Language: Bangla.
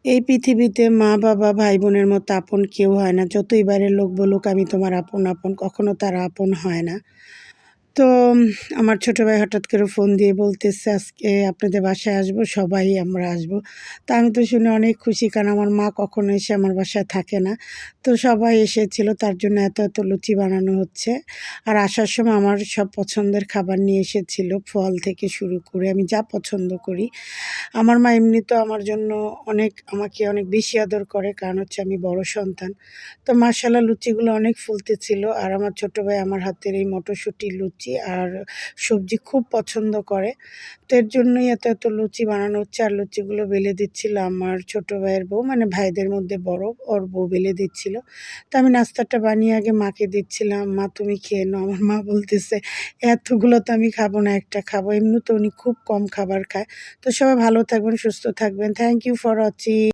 এই পৃথিবীতে মা-বাবা, ভাই-বোনের মতো আপন কেউ হয় না। যতই বাইরের লোক বলুক আমি তোমার আপন, কখনো তারা আপন হয় না। তো আমার ছোট ভাই হঠাৎ করে ফোন দিয়ে বলতেছে, "আজকে আপনাদের বাসায় আসবো, সবাই আমরা আসবো।" তা আমি তো শুনে অনেক খুশি, কারণ আমার মা কখনো এসে আমার বাসায় থাকে না। তো সবাই এসেছিল, তার জন্য এত লুচি বানানো হচ্ছে। আর আসার সময় আমার সব পছন্দের খাবার নিয়ে এসেছিল, ফল থেকে শুরু করে আমি যা পছন্দ করি। আমার মা এমনিতেও আমার জন্য আমাকে অনেক বেশি আদর করে, কারণ হচ্ছে আমি বড় সন্তান। তো মাশাআল্লাহ লুচিগুলো অনেক ফুলতেছিল, আর আমার ছোট ভাই আমার হাতের এই মটরশুঁটি লুচি আর সবজি খুব পছন্দ করে। তো এর জন্যই এত লুচি বানানো হচ্ছে, আর লুচিগুলো বেলে দিচ্ছিল আমার ছোট ভাইয়ের বউ, মানে ভাইদের মধ্যে বড়, ওর বউ বেলে দিচ্ছিল। তো আমি নাস্তাটা বানিয়ে আগে মাকে দিচ্ছিলাম, "মা তুমি খেয়ে নাও।" আমার মা বলতেছে, "এতগুলো তো আমি খাবো না, একটা খাবো।" এমনিতেও উনি খুব কম খাবার খায়। তো সবাই ভালো থাকবেন, সুস্থ থাকবেন। Thank you for watching.